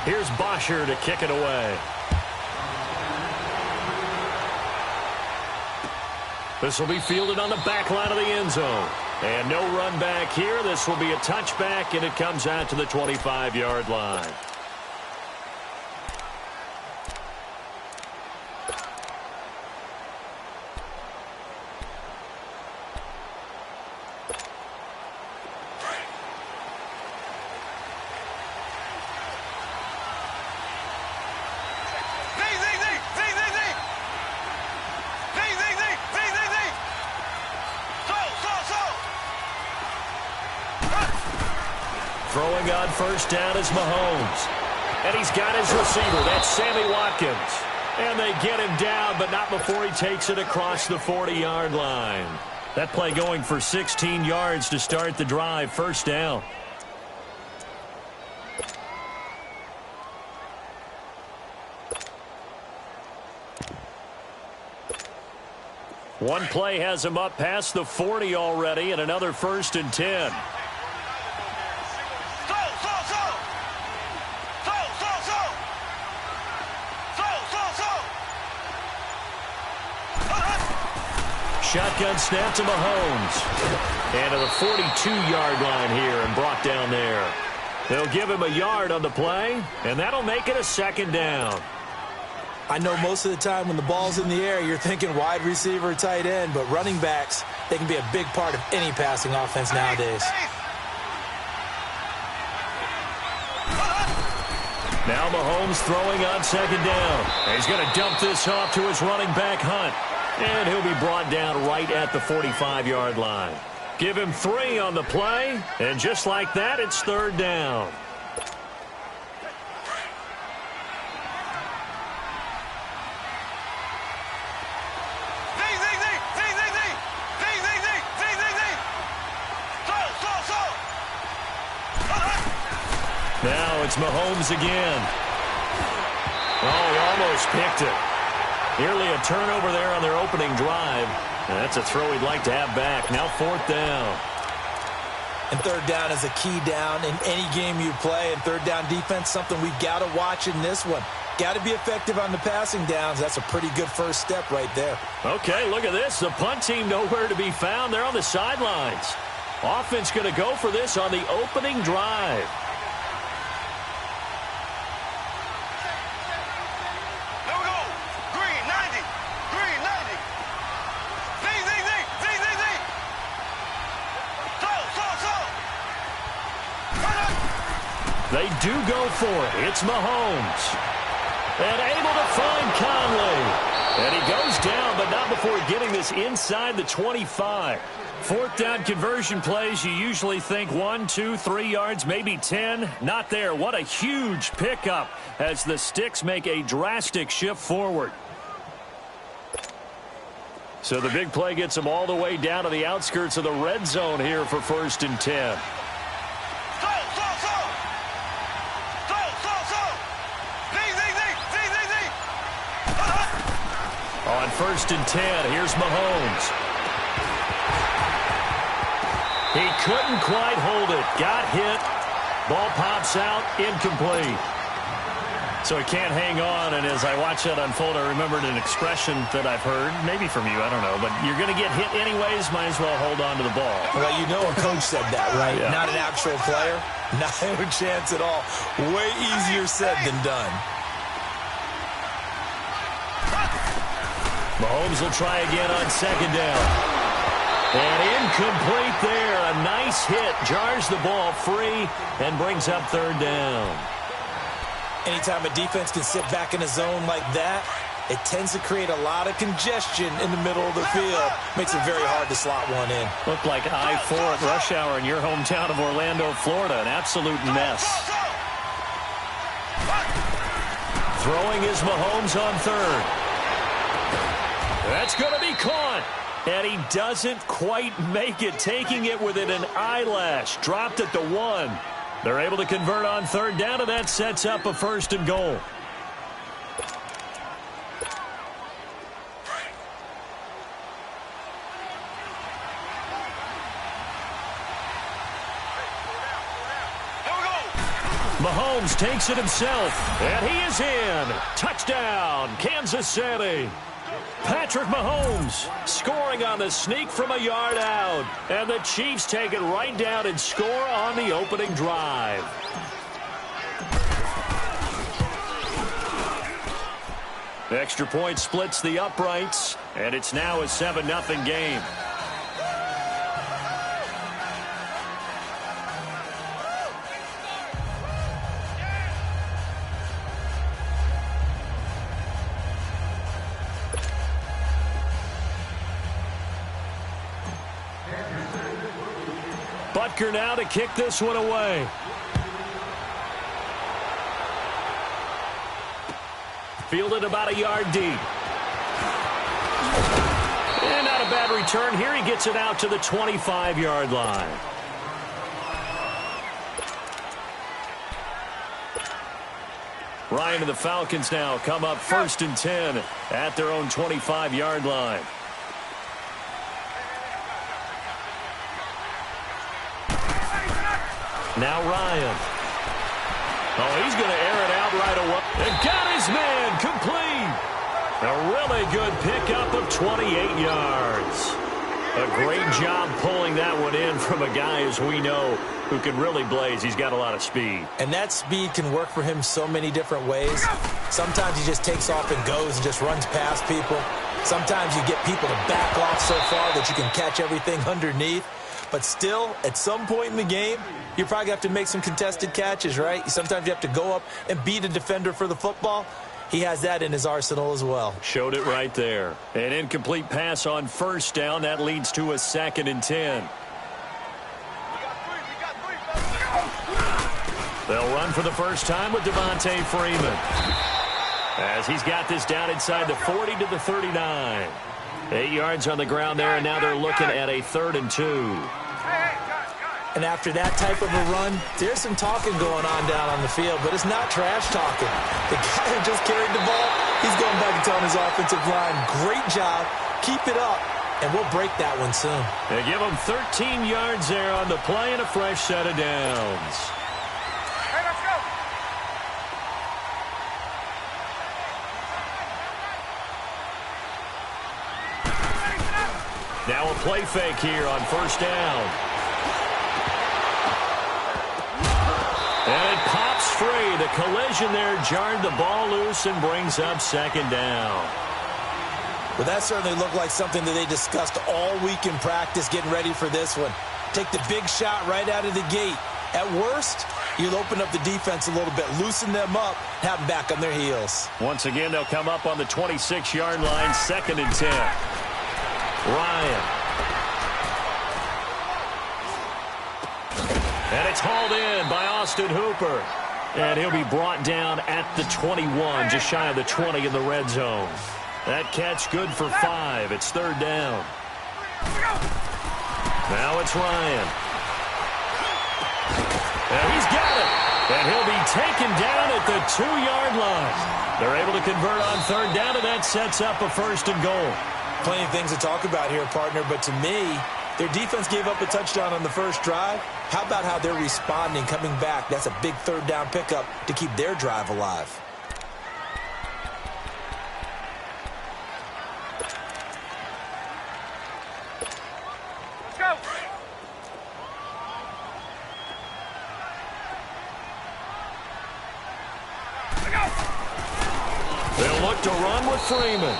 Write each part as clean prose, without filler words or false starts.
Here's Bosher to kick it away. This will be fielded on the back line of the end zone. And no run back here. This will be a touchback, and it comes out to the 25-yard line. Throwing on first down is Mahomes. And he's got his receiver. That's Sammy Watkins. And they get him down, but not before he takes it across the 40-yard line. That play going for 16 yards to start the drive. First down. One play has him up past the 40 already, and another 1st and 10. Shotgun snap to Mahomes. And to the 42-yard line here and brought down there. They'll give him a yard on the play, and that'll make it a 2nd down. I know most of the time when the ball's in the air, you're thinking wide receiver, tight end, but running backs, they can be a big part of any passing offense nowadays. Now Mahomes throwing on 2nd down. He's going to dump this off to his running back, Hunt. And he'll be brought down right at the 45-yard line. Give him 3 on the play, and just like that, it's 3rd down. Now it's Mahomes again. Oh, he almost picked it. Nearly a turnover there on their opening drive. And that's a throw he'd like to have back. Now 4th down. And 3rd down is a key down in any game you play. And 3rd down defense, something we've got to watch in this one. Got to be effective on the passing downs. That's a pretty good first step right there. Okay, look at this. The punt team nowhere to be found. They're on the sidelines. Offense going to go for this on the opening drive. They do go for it. It's Mahomes. And able to find Conley. And he goes down, but not before getting this inside the 25. 4th down conversion plays, you usually think 1, 2, 3 yards, maybe 10. Not there. What a huge pickup as the Sticks make a drastic shift forward. So the big play gets them all the way down to the outskirts of the red zone here for 1st and 10. On 1st and 10, here's Mahomes. He couldn't quite hold it. Got hit. Ball pops out. Incomplete. So he can't hang on, and as I watch that unfold, I remembered an expression that I've heard, maybe from you, I don't know, but you're going to get hit anyways, might as well hold on to the ball. Well, you know a coach said that, right? Yeah. Not an actual player. Not a chance at all. Way easier said than done. Mahomes will try again on 2nd down. And incomplete there. A nice hit. Jars the ball free and brings up 3rd down. Anytime a defense can sit back in a zone like that, it tends to create a lot of congestion in the middle of the field. Makes it very hard to slot one in. Looked like I-4 at rush hour in your hometown of Orlando, Florida. An absolute mess. Throwing is Mahomes on 3rd. That's going to be caught. And he doesn't quite make it, taking it within an eyelash. Dropped at the 1. They're able to convert on 3rd down, and that sets up a 1st and goal. Mahomes Mahomes takes it himself, and he is in. Touchdown, Kansas City. Patrick Mahomes scoring on the sneak from a yard out. And the Chiefs take it right down and score on the opening drive. Extra point splits the uprights, and it's now a 7-0 game. Butker now to kick this one away. Fielded about a yard deep. And not a bad return here. He gets it out to the 25-yard line. Ryan and the Falcons now come up 1st and 10 at their own 25-yard line. Now Ryan. Oh, he's going to air it out right away. And got his man complete. A really good pickup of 28 yards. A great job pulling that one in from a guy, as we know, who can really blaze. He's got a lot of speed. And that speed can work for him so many different ways. Sometimes he just takes off and goes and just runs past people. Sometimes you get people to back off so far that you can catch everything underneath. But still, at some point in the game, you probably have to make some contested catches, right? Sometimes you have to go up and beat a defender for the football. He has that in his arsenal as well. Showed it right there. An incomplete pass on 1st down. That leads to a 2nd and 10. They'll run for the first time with Devontae Freeman, as he's got this down inside the 40 to the 39. 8 yards on the ground there, and now they're looking at a 3rd and 2. And after that type of a run, there's some talking going on down on the field, but it's not trash talking. The guy who just carried the ball, he's going back and telling his offensive line, great job, keep it up, and we'll break that one soon. They give him 13 yards there on the play and a fresh set of downs. Hey, let's go. Now a play fake here on 1st down. And it pops free. The collision there jarred the ball loose and brings up 2nd down. Well, that certainly looked like something that they discussed all week in practice getting ready for this one. Take the big shot right out of the gate. At worst, you'll open up the defense a little bit, loosen them up, have them back on their heels. Once again, they'll come up on the 26-yard line, 2nd and 10. Ryan. And it's hauled in by Austin Hooper. And he'll be brought down at the 21, just shy of the 20 in the red zone. That catch good for 5. It's 3rd down. Now it's Ryan. And he's got it. And he'll be taken down at the 2-yard line. They're able to convert on 3rd down, and that sets up a 1st and goal. Plenty of things to talk about here, partner, but to me, their defense gave up a touchdown on the first drive. How about how they're responding, coming back? That's a big 3rd down pickup to keep their drive alive. Let's go. They'll look to run with Freeman.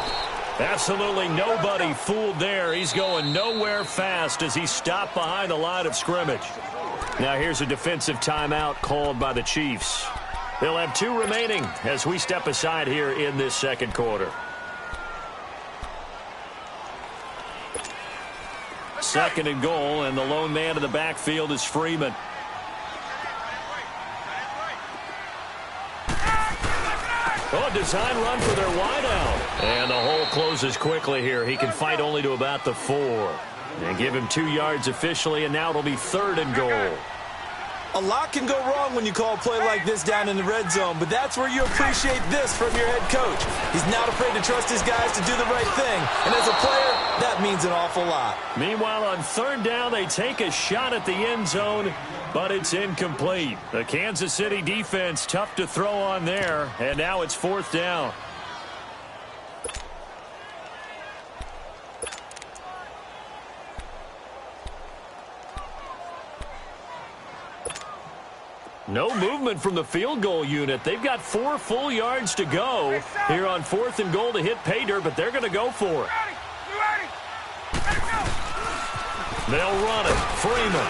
Absolutely nobody fooled there. He's going nowhere fast as he's stopped behind the line of scrimmage. Now here's a defensive timeout called by the Chiefs. They'll have 2 remaining as we step aside here in this 2nd quarter. 2nd and goal, and the lone man in the backfield is Freeman. Oh, design run for their wideout. And the hole closes quickly here. He can fight only to about the 4. And give him 2 yards officially, and now it'll be 3rd and goal. A lot can go wrong when you call a play like this down in the red zone, but that's where you appreciate this from your head coach. He's not afraid to trust his guys to do the right thing, and as a player, that means an awful lot. Meanwhile, on third down, they take a shot at the end zone, but it's incomplete. The Kansas City defense tough to throw on there, and now it's fourth down. No movement from the field goal unit. They've got 4 full yards to go here on 4th and goal to hit pay dirt, but they're going to go for it. They'll run it. Freeman.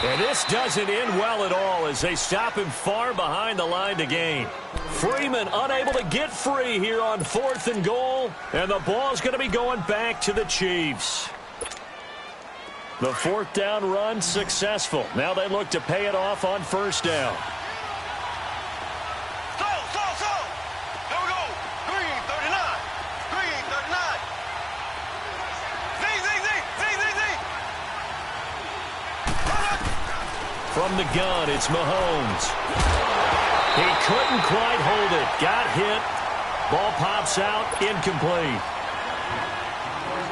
And this doesn't end well at all as they stop him far behind the line to gain. Freeman unable to get free here on 4th and goal, and the ball's going to be going back to the Chiefs. The 4th down run successful. Now they look to pay it off on first down. Slow. There we go. Green 39. Green 39. Z. From the gun, it's Mahomes. He couldn't quite hold it. Got hit. Ball pops out. Incomplete.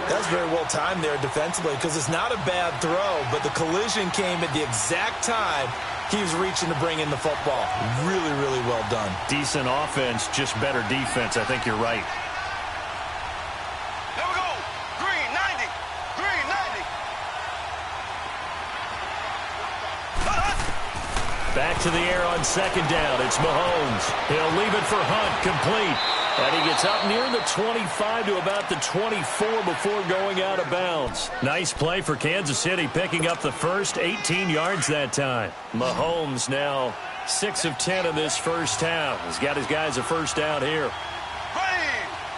That's very well timed there defensively because it's not a bad throw, but the collision came at the exact time he was reaching to bring in the football. Really, really well done. Decent offense, just better defense. I think you're right. There we go. Green 90. Green 90. Back to the air on second down. It's Mahomes. He'll leave it for Hunt. Complete. And he gets up near the 25 to about the 24 before going out of bounds. Nice play for Kansas City, picking up the first 18 yards that time. Mahomes now 6 of 10 in this first half. He's got his guys a first down here.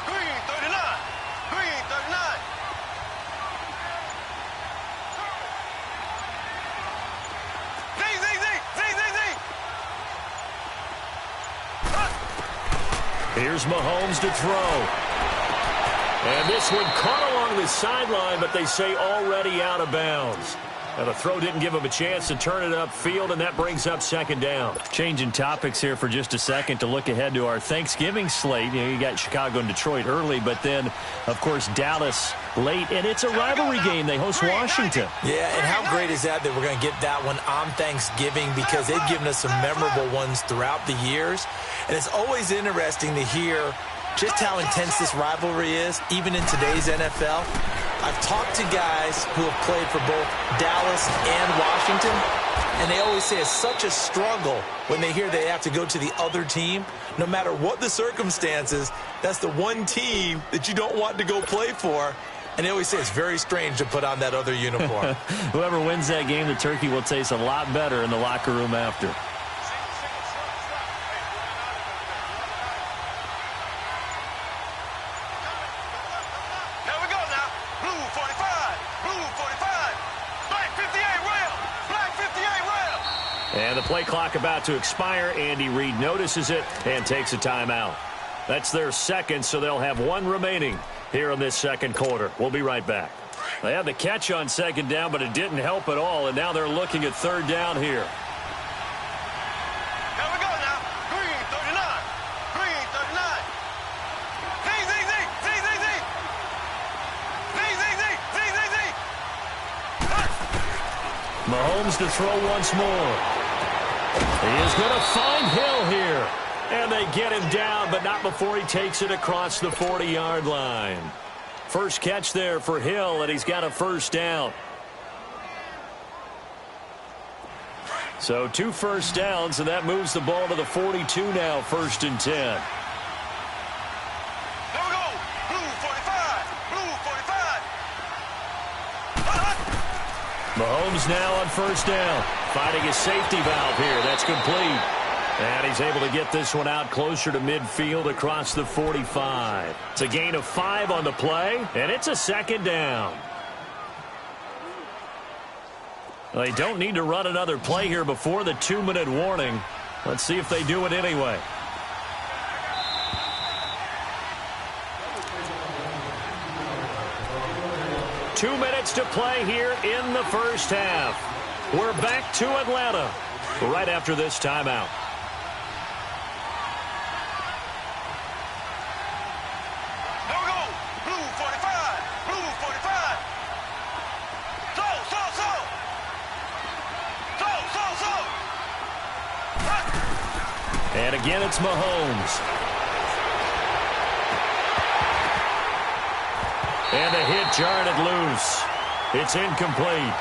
Green 39. Green 39. Here's Mahomes to throw. And this one caught along the sideline, but they say already out of bounds. Now the throw didn't give him a chance to turn it upfield, and that brings up second down. Changing topics here for just a second to look ahead to our Thanksgiving slate. You got Chicago and Detroit early, but then, of course, Dallas late. And it's a rivalry game. They host Washington. Yeah, and how great is that we're going to get that one on Thanksgiving because they've given us some memorable ones throughout the years. And it's always interesting to hear just how intense this rivalry is, even in today's NFL. I've talked to guys who have played for both Dallas and Washington, and they always say it's such a struggle when they hear they have to go to the other team. No matter what the circumstances, that's the one team that you don't want to go play for. And they always say it's very strange to put on that other uniform. Whoever wins that game, the turkey will taste a lot better in the locker room after. And the play clock about to expire. Andy Reid notices it and takes a timeout. That's their second, so they'll have one remaining here in this second quarter. We'll be right back. They had the catch on second down, but it didn't help at all, and now they're looking at third down here. Here we go now. Green 39. Green 39. Z. Mahomes to throw once more. He is going to find Hill here. And they get him down, but not before he takes it across the 40-yard line. First catch there for Hill, and he's got a first down. So 2 first downs, and that moves the ball to the 42 now, 1st and 10. There we go. Blue 45. Blue 45. Mahomes now on first down. Finding his safety valve here. That's complete. And he's able to get this one out closer to midfield across the 45. It's a gain of 5 on the play, and it's a second down. They don't need to run another play here before the 2-minute warning. Let's see if they do it anyway. Two minutes to play here in the first half. We're back to Atlanta. right after this timeout. Here we go. Blue 45. Blue 45. So. And again, it's Mahomes. And a hit jarred it loose. It's incomplete.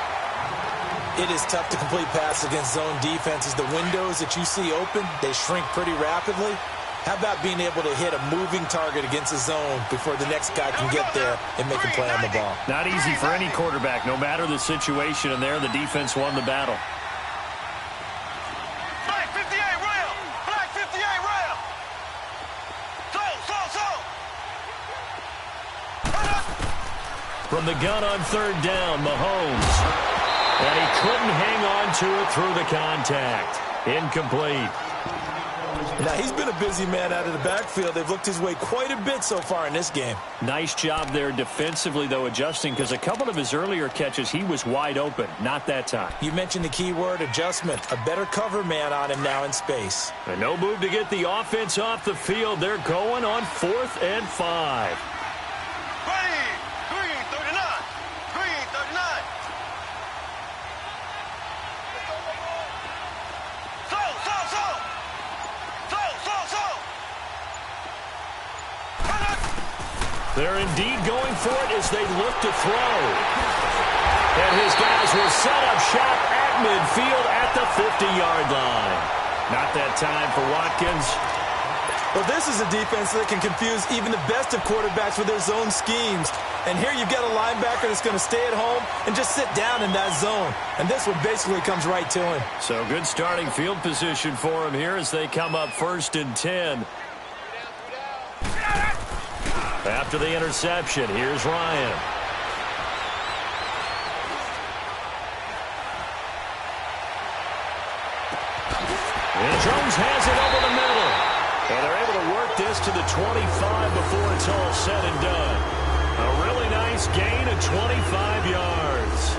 It is tough to complete passes against zone defenses. The windows that you see open, they shrink pretty rapidly. How about being able to hit a moving target against a zone before the next guy can get there and make a play on the ball? Not easy for any quarterback, no matter the situation. And there, the defense won the battle. Flag 58 rail. Flag 58 rail. So. From the gun on third down, Mahomes. And he couldn't hang on to it through the contact. Incomplete. Now, he's been a busy man out of the backfield. They've looked his way quite a bit so far in this game. Nice job there defensively, though, adjusting, because a couple of his earlier catches, he was wide open. Not that time. You mentioned the key word, adjustment. A better cover man on him now in space. And no move to get the offense off the field. They're going on 4th and 5. Green 39. Green 39. So. They're indeed going for it as they look to throw. And his guys will set up shop at midfield at the 50-yard line. Not that time for Watkins. Well, this is a defense that can confuse even the best of quarterbacks with their zone schemes. And here you've got a linebacker that's going to stay at home and just sit down in that zone. And this one basically comes right to him. So good starting field position for him here as they come up 1st and 10. After the interception, here's Ryan. And Jones has it over the middle. And they're able to work this to the 25 before it's all said and done. A really nice gain of 25 yards.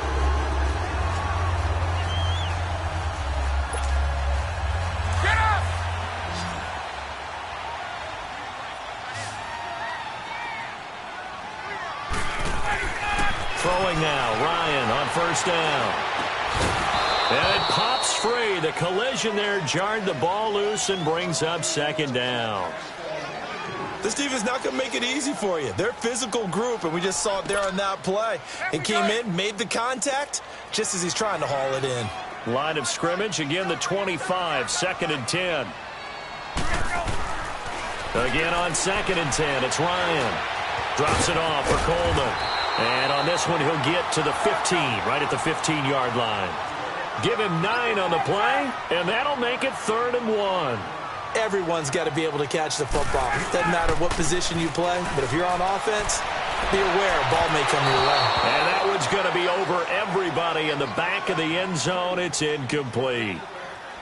Throwing now, Ryan on 1st down. And it pops free. The collision there jarred the ball loose and brings up 2nd down. This defense is not going to make it easy for you. They're a physical group, and we just saw it there on that play. It came in, made the contact, just as he's trying to haul it in. Line of scrimmage, again the 25, 2nd and 10. Again on 2nd and 10, it's Ryan. Drops it off for Coleman. And on this one, he'll get to the 15, right at the 15-yard line. Give him 9 on the play, and that'll make it 3rd and 1. Everyone's got to be able to catch the football. It doesn't matter what position you play, but if you're on offense, be aware a ball may come your way. And that one's going to be over everybody in the back of the end zone. It's incomplete.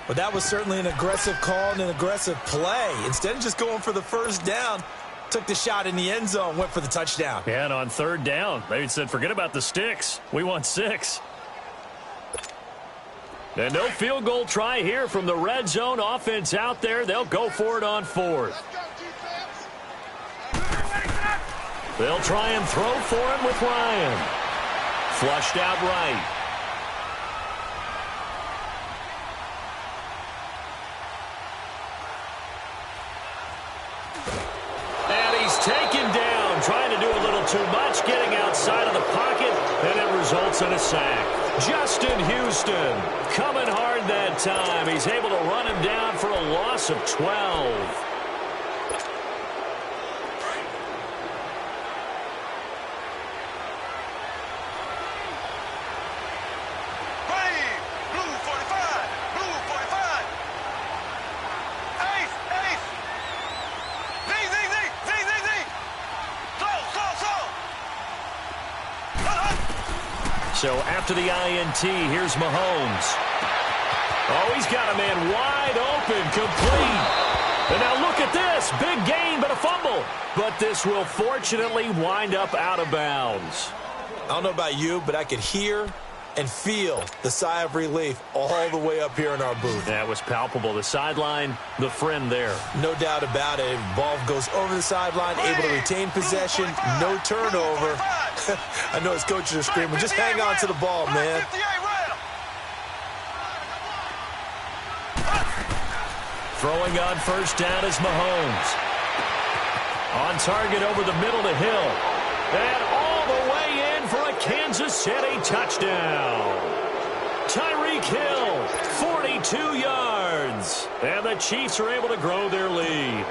But that was certainly an aggressive call and an aggressive play. Instead of just going for the 1st down, took the shot in the end zone, went for the touchdown. Yeah, and on 3rd down, they said, forget about the sticks. We want 6. And no field goal try here from the red zone offense out there. They'll go for it on 4th. They'll try and throw for him with Ryan. Flushed out right. And he's taken down, trying to do a little too much, getting outside of the pocket, and it results in a sack. Justin Houston coming hard that time. He's able to run him down for a loss of 12. So after the INT, here's Mahomes. Oh, he's got a man wide open, complete. And now look at this. Big gain, but a fumble. But this will fortunately wind up out of bounds. I don't know about you, but I could hear and feel the sigh of relief all the way up here in our booth. That was palpable. The sideline, the friend there. No doubt about it. Ball goes over the sideline, able to retain possession, no turnover. I know his coaches are screaming, just hang on to the ball, man. Throwing on first down is Mahomes. On target over the middle to Hill. And all the way in for a Kansas City touchdown. Tyreek Hill, 42 yards. And the Chiefs are able to grow their lead.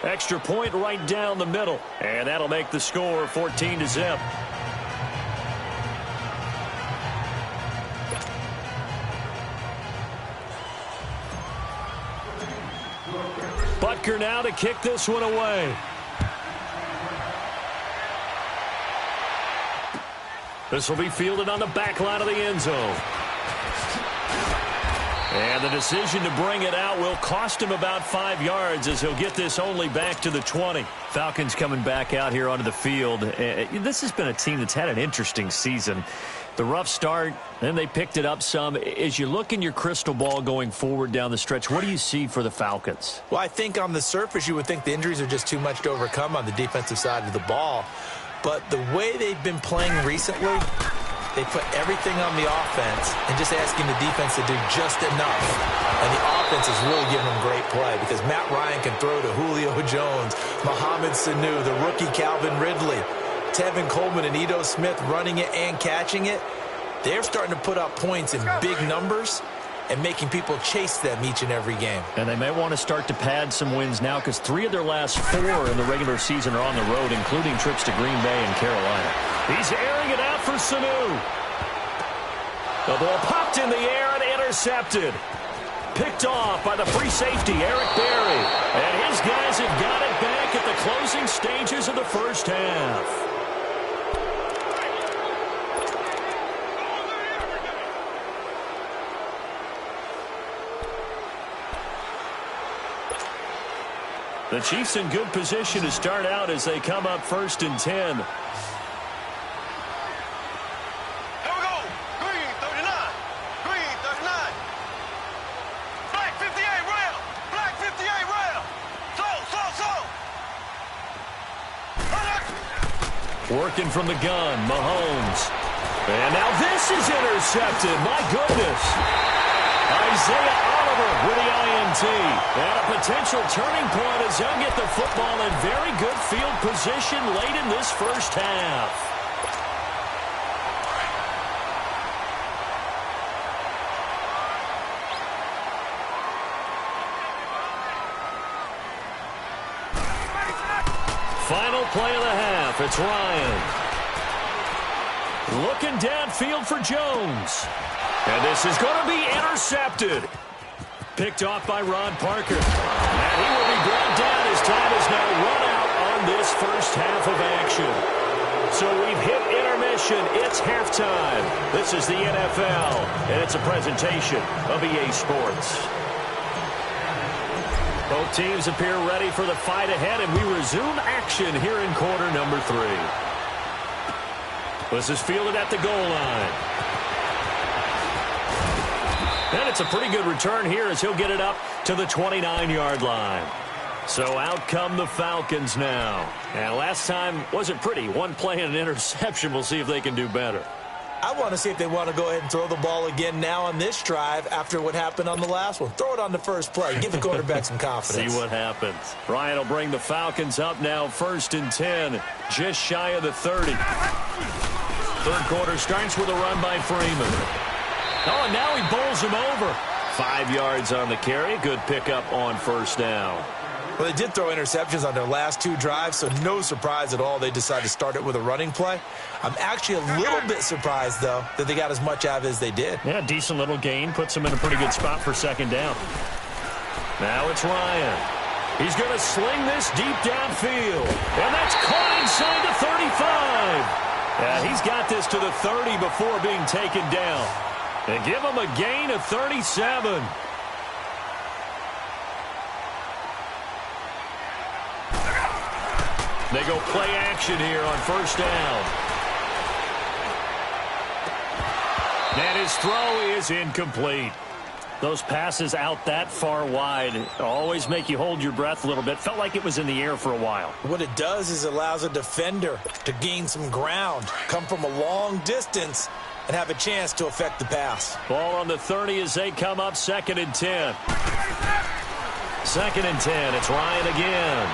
Extra point right down the middle. And that'll make the score 14-0. Butker now to kick this one away. This will be fielded on the back line of the end zone. And the decision to bring it out will cost him about 5 yards as he'll get this only back to the 20. Falcons coming back out here onto the field. This has been a team that's had an interesting season. The rough start, then they picked it up some. As you look in your crystal ball going forward down the stretch, what do you see for the Falcons? Well, I think on the surface you would think the injuries are just too much to overcome on the defensive side of the ball. But the way they've been playing recently, they put everything on the offense and just asking the defense to do just enough. And the offense is really giving them great play because Matt Ryan can throw to Julio Jones, Mohamed Sanu, the rookie Calvin Ridley, Tevin Coleman and Ito Smith running it and catching it. They're starting to put up points in big numbers and making people chase them each and every game. And they may want to start to pad some wins now because 3 of their last 4 in the regular season are on the road, including trips to Green Bay and Carolina. He's airing it out for Sanu. The ball popped in the air and intercepted. Picked off by the free safety, Eric Berry. And his guys have got it back at the closing stages of the first half. The Chiefs in good position to start out as they come up 1st and 10. Here we go. Green 39. Green 39. Black 58 rail. Black 58 rail. So. Working from the gun, Mahomes. And now this is intercepted. My goodness. Isaiah Oliver with the INT. And a potential turning point as he'll get the football in very good field position late in this first half. Final play of the half. It's Ryan. Looking downfield for Jones. And this is going to be intercepted. Picked off by Ron Parker. And he will be brought down as time is now run out on this first half of action. So we've hit intermission. It's halftime. This is the NFL, and it's a presentation of EA Sports. Both teams appear ready for the fight ahead, and we resume action here in quarter number 3. This is fielded at the goal line. And it's a pretty good return here as he'll get it up to the 29-yard line. So out come the Falcons now. And last time wasn't pretty. One play and an interception. We'll see if they can do better. I want to see if they want to go ahead and throw the ball again now on this drive after what happened on the last one. Throw it on the first play. Give the quarterback some confidence. See what happens. Ryan will bring the Falcons up now 1st and 10, just shy of the 30. Third quarter starts with a run by Freeman. Oh, and now he bowls him over. 5 yards on the carry. Good pickup on first down. Well, they did throw interceptions on their last 2 drives, so no surprise at all they decided to start it with a running play. I'm actually a little bit surprised, though, that they got as much out of it as they did. Yeah, decent little gain. Puts them in a pretty good spot for second down. Now it's Ryan. He's going to sling this deep downfield. And that's caught inside the 35. Yeah, he's got this to the 30 before being taken down. They give him a gain of 37. They go play action here on first down. And his throw is incomplete. Those passes out that far wide always make you hold your breath a little bit. Felt like it was in the air for a while. What it does is it allows a defender to gain some ground, come from a long distance, and have a chance to affect the pass. Ball on the 30 as they come up 2nd and 10. 2nd and 10. It's Ryan again.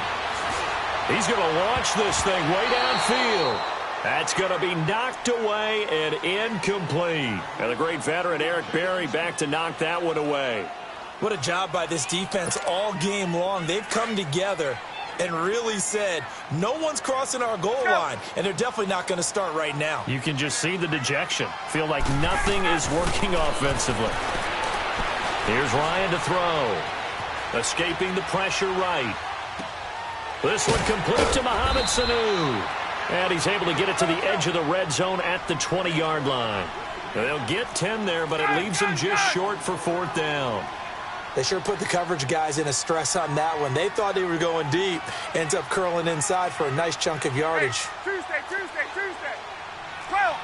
He's going to launch this thing way downfield. That's going to be knocked away and incomplete. And the great veteran Eric Berry back to knock that one away. What a job by this defense all game long. They've come together and really said, no one's crossing our goal line, and they're definitely not going to start right now. You can just see the dejection. Feel like nothing is working offensively. Here's Ryan to throw. Escaping the pressure right. This one complete to Mohamed Sanu. And he's able to get it to the edge of the red zone at the 20-yard line. They'll get 10 there, but it leaves them just short for 4th down. They sure put the coverage guys in a stress on that one. They thought they were going deep. Ends up curling inside for a nice chunk of yardage. Tuesday. 12.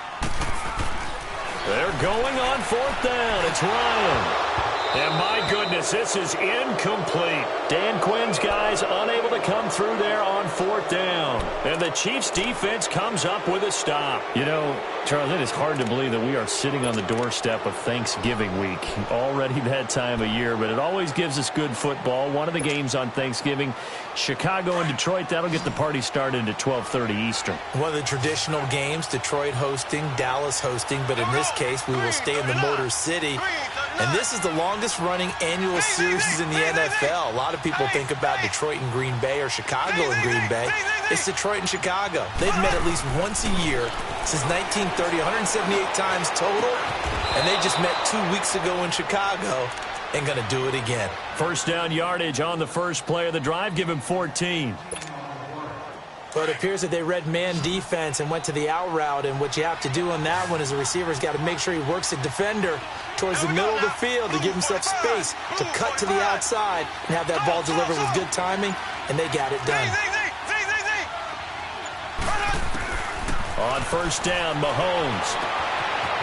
They're going on 4th down. It's Ryan. And my goodness, this is incomplete. Dan Quinn's guys unable to come through there on 4th down. And the Chiefs defense comes up with a stop. You know, Charles, it is hard to believe that we are sitting on the doorstep of Thanksgiving week. Already that time of year, but it always gives us good football. One of the games on Thanksgiving, Chicago and Detroit, that'll get the party started at 12:30 Eastern. One of the traditional games, Detroit hosting, Dallas hosting, but in this case, we will stay in the Motor City. And this is the longest-running annual series in the NFL. A lot of people think about Detroit and Green Bay or Chicago and Green Bay. It's Detroit and Chicago. They've met at least once a year since 1930, 178 times total, and they just met 2 weeks ago in Chicago and going to do it again. First down yardage on the first play of the drive. Give him 14. Well, it appears that they read man defense and went to the out route, and what you have to do on that one is the receiver's got to make sure he works the defender towards the middle of the field to give himself space to cut to the outside and have that ball delivered with good timing, and they got it done. On first down, Mahomes.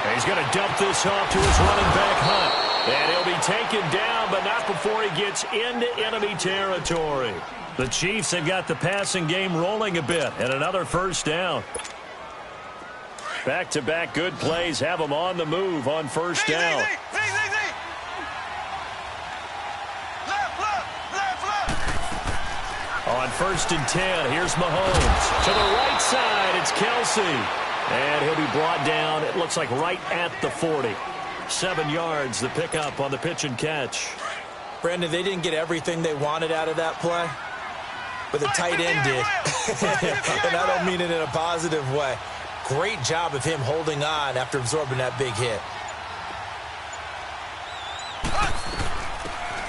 And he's going to dump this off to his running back, Hunt. And he'll be taken down, but not before he gets into enemy territory. The Chiefs have got the passing game rolling a bit, and another first down. Back-to-back good plays have them on the move on first down. On 1st and 10, here's Mahomes. To the right side, it's Kelsey. And he'll be brought down, it looks like right at the 40. 7 yards, the pickup on the pitch and catch. Brandon, they didn't get everything they wanted out of that play, but the tight end did. And I don't mean it in a positive way. Great job of him holding on after absorbing that big hit.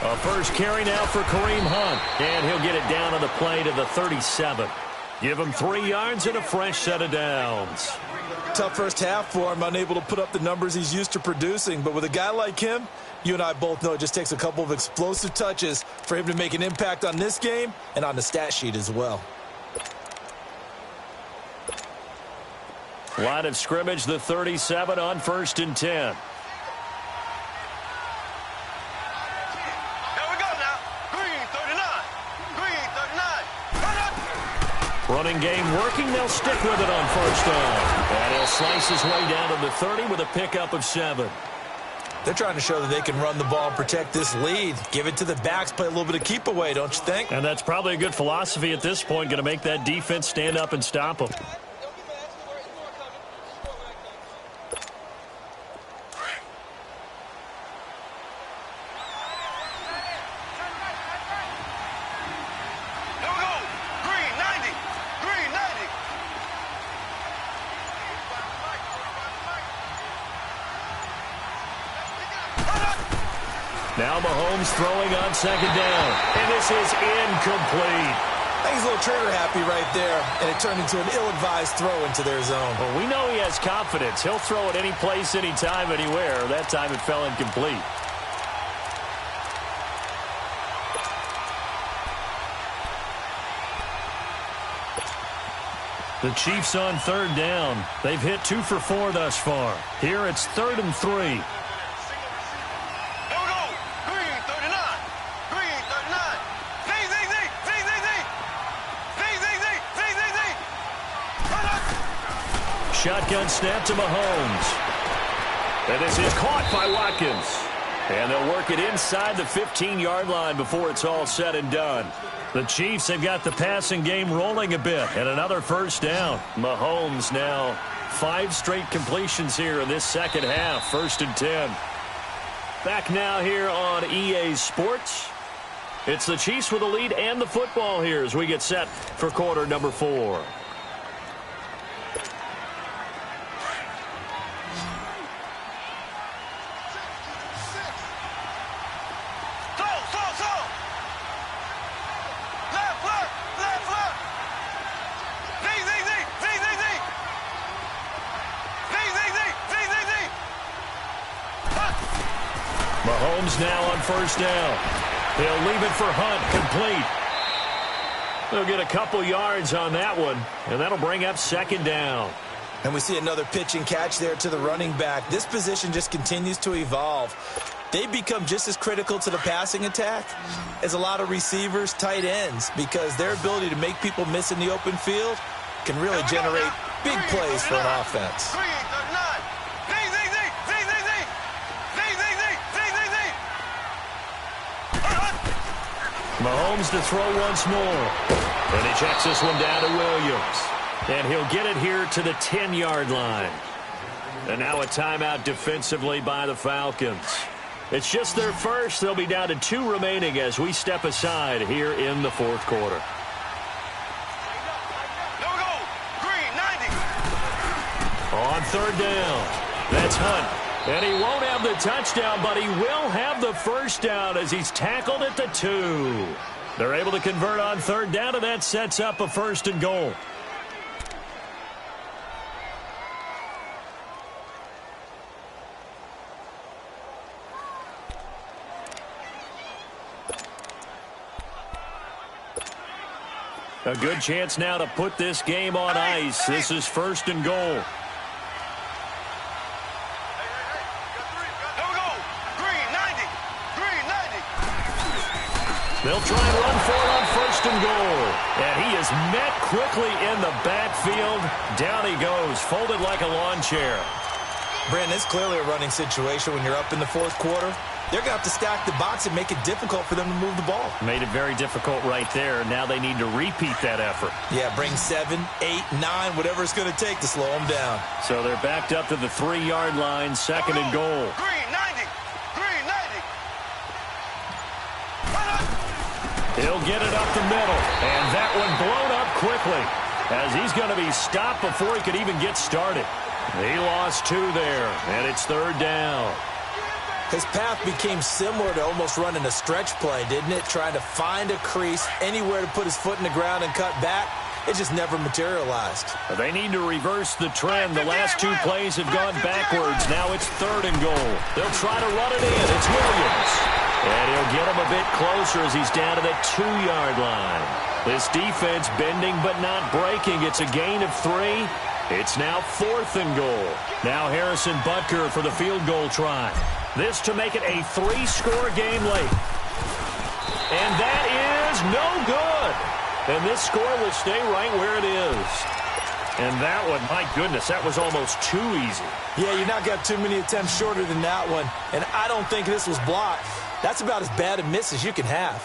A first carry now for Kareem Hunt. And he'll get it down on the play to the 37. Give him 3 yards and a fresh set of downs. Tough first half for him, unable to put up the numbers he's used to producing. But with a guy like him, you and I both know it just takes a couple of explosive touches for him to make an impact on this game and on the stat sheet as well. Line of scrimmage, the 37 on 1st and 10. Running game working. They'll stick with it on first down. And he'll slice his way down to the 30 with a pickup of 7. They're trying to show that they can run the ball and protect this lead. Give it to the backs, play a little bit of keep away, don't you think? And that's probably a good philosophy at this point. Going to make that defense stand up and stop them. Now Mahomes throwing on 2nd down. And this is incomplete. I think he's a little trigger happy right there, and it turned into an ill-advised throw into their zone. Well, we know he has confidence. He'll throw it any place, anytime, anywhere. That time it fell incomplete. The Chiefs on third down. They've hit 2 for 4 thus far. Here it's 3rd and 3. There we go. Green 39. Green 39. Z. Shotgun snap to Mahomes. And this is caught by Watkins. And they'll work it inside the 15-yard line before it's all said and done. The Chiefs have got the passing game rolling a bit, and another first down. Mahomes now 5 straight completions here in this second half, 1st and 10. Back now here on EA Sports. It's the Chiefs with the lead and the football here as we get set for quarter number 4. Mahomes now on first down. He'll leave it for Hunt, complete. They'll get a couple yards on that one, and that'll bring up 2nd down. And we see another pitch and catch there to the running back. This position just continues to evolve. They become just as critical to the passing attack as a lot of receivers, tight ends, because their ability to make people miss in the open field can really generate big plays for an offense. Mahomes to throw once more. And he checks this one down to Williams. And he'll get it here to the 10-yard line. And now a timeout defensively by the Falcons. It's just their first. They'll be down to 2 remaining as we step aside here in the 4th quarter. There we go. Green 90. On 3rd down. That's Hunt. And he won't have the touchdown, but he will have the first down as he's tackled at the 2. They're able to convert on 3rd down, and that sets up a 1st and goal. A good chance now to put this game on ice. This is 1st and goal. They'll try and run for it on 1st and goal. And he is met quickly in the backfield. Down he goes, folded like a lawn chair. Brandon, it's clearly a running situation when you're up in the 4th quarter. They're going to have to stack the box and make it difficult for them to move the ball. Made it very difficult right there. Now they need to repeat that effort. Yeah, bring 7, 8, 9, whatever it's going to take to slow them down. So they're backed up to the 3-yard line, 2nd and goal. Green 90. Green 90. He'll get it up the middle, and that one blown up quickly as he's going to be stopped before he could even get started. He lost 2 there, and it's 3rd down. His path became similar to almost running a stretch play, didn't it? Trying to find a crease, anywhere to put his foot in the ground and cut back. It just never materialized. They need to reverse the trend. The last 2 plays have gone backwards. Now it's 3rd and goal. They'll try to run it in. It's Williams. And he'll get him a bit closer as he's down to the 2-yard line. This defense bending but not breaking. It's a gain of 3. It's now 4th and goal. Now Harrison Butker for the field goal try. This to make it a 3-score game late. And that is no good. And this score will stay right where it is. And that one, my goodness, that was almost too easy. Yeah, you're not got too many attempts shorter than that one. And I don't think this was blocked. That's about as bad a miss as you can have.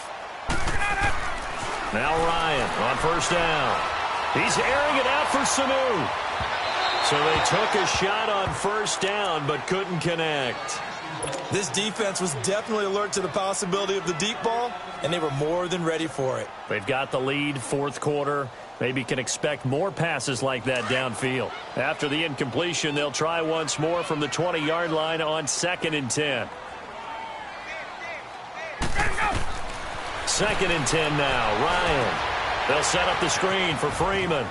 Now Ryan on 1st down. He's airing it out for Sanu. So they took a shot on 1st down but couldn't connect. This defense was definitely alert to the possibility of the deep ball, and they were more than ready for it. They've got the lead, 4th quarter. Maybe can expect more passes like that downfield. After the incompletion, they'll try once more from the 20-yard line on 2nd and 10. 2nd and 10 now. Ryan. They'll set up the screen for Freeman.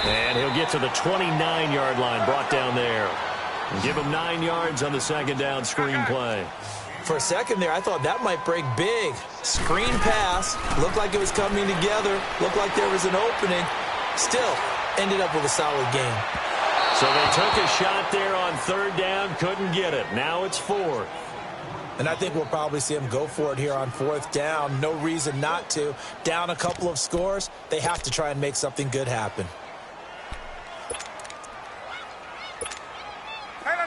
And he'll get to the 29-yard line, brought down there. And give him 9 yards on the 2nd down screen play. For a second there, I thought that might break big. Screen pass. Looked like it was coming together. Looked like there was an opening. Still, ended up with a solid game. So they took a shot there on third down, couldn't get it. Now it's fourth. And I think we'll probably see them go for it here on fourth down. No reason not to. Down a couple of scores, they have to try and make something good happen.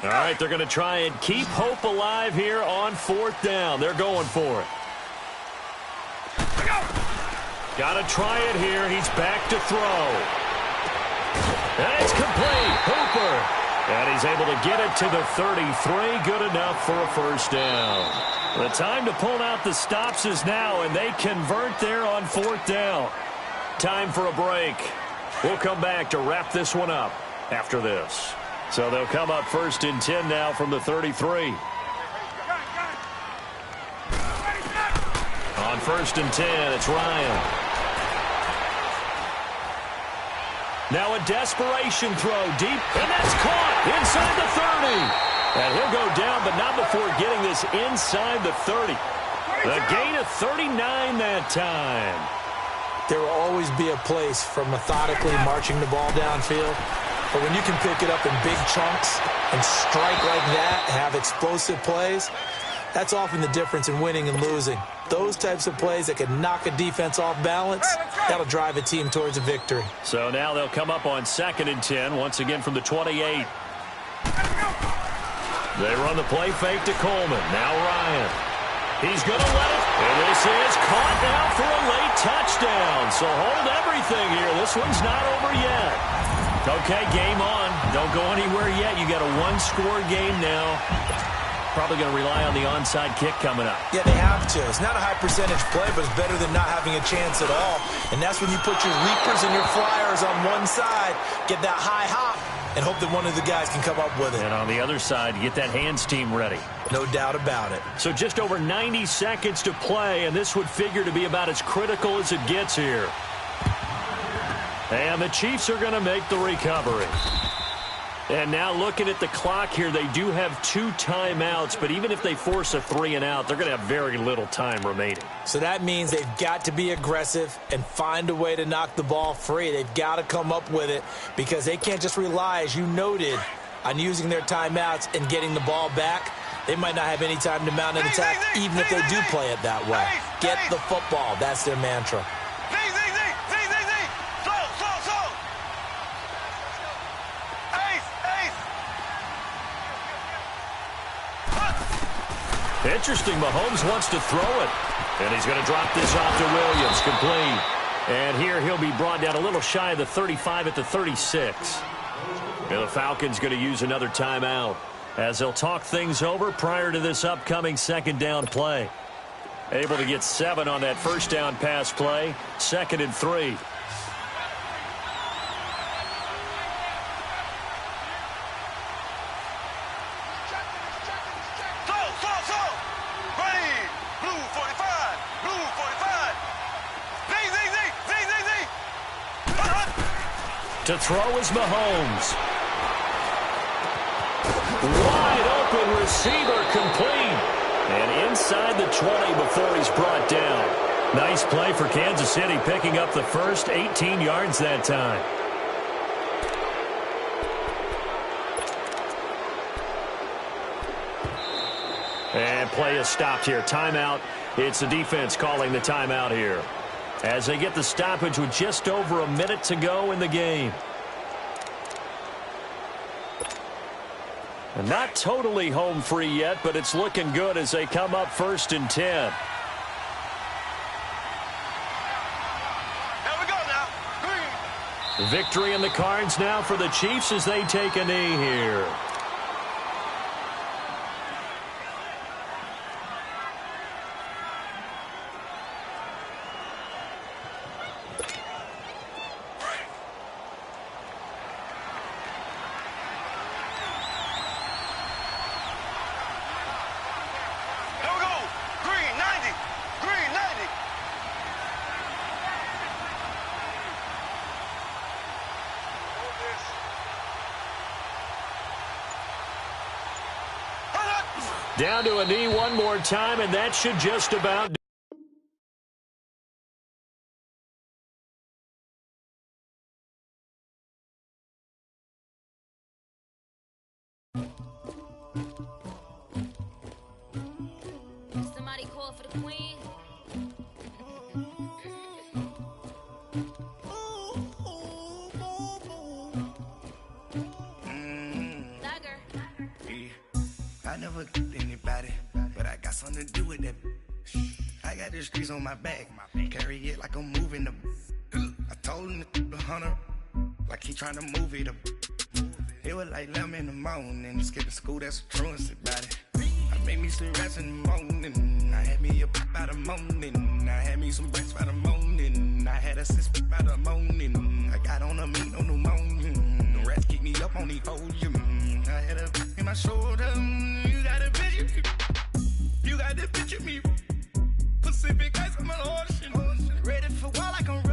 All right, they're going to try and keep hope alive here on fourth down. They're going for it. Got to try it here. He's back to throw. And it's complete. Hooper. And he's able to get it to the 33. Good enough for a first down. The time to pull out the stops is now, and they convert there on fourth down. Time for a break. We'll come back to wrap this one up after this. So they'll come up first and 10 now from the 33. On first and 10, it's Ryan. Now a desperation throw deep, and that's caught inside the 30. And he'll go down, but not before getting this inside the 30. The gain of 39 that time. There will always be a place for methodically marching the ball downfield. But when you can pick it up in big chunks and strike like that, have explosive plays, that's often the difference in winning and losing. Those types of plays that can knock a defense off balance, that'll drive a team towards a victory. So now they'll come up on second and 10, once again from the 28. They run the play fake to Coleman. Now Ryan. He's going to let it. And this is caught now for a late touchdown. So hold everything here. This one's not over yet. Okay, game on. Don't go anywhere yet. You got a one-score game now. Probably going to rely on the onside kick coming up. Yeah, they have to. It's not a high percentage play, but it's better than not having a chance at all. And that's when you put your leapers and your flyers on one side, get that high hop, and hope that one of the guys can come up with it. And on the other side, get that hands team ready. No doubt about it. So just over 90 seconds to play, and this would figure to be about as critical as it gets here. And the Chiefs are going to make the recovery. And now looking at the clock here, they do have 2 timeouts, but even if they force a 3-and-out, they're going to have very little time remaining. So that means they've got to be aggressive and find a way to knock the ball free. They've got to come up with it because they can't just rely, as you noted, on using their timeouts and getting the ball back. They might not have any time to mount an attack, even if they do play it that way. Get the football. That's their mantra. Interesting, Mahomes wants to throw it. And he's going to drop this off to Williams, complete. And here he'll be brought down a little shy of the 35 at the 36. And the Falcons going to use another timeout as they'll talk things over prior to this upcoming second down play. Able to get 7 on that first down pass play. 2nd and 3. To throw is Mahomes. Wide open receiver, complete. And inside the 20 before he's brought down. Nice play for Kansas City, picking up the first 18 yards that time. And play is stopped here. Timeout. It's the defense calling the timeout here, as they get the stoppage with just over a minute to go in the game. And not totally home free yet, but it's looking good as they come up 1st and 10. There we go now. Green. Victory in the cards now for the Chiefs as they take a knee here. Down to a knee one more time, and that should just about Somebody call for the queen. Dagger. Yeah. I never anybody, but I got something to do with that. I got the streets on my back, carry it like I'm moving the. I told him the hunter, like he trying to move it up. It was like 11 in the morning, skipping school, that's a truancy about it. I made me some rest in the morning, I had me up by the morning, I had me some breaks by the morning, I had a sis by the morning, I got on a meat on the morning, the rats keep me up on the podium, I had a in my shoulder, you got a picture, you got the picture me, Pacific ice on my ocean, ready for war like I'm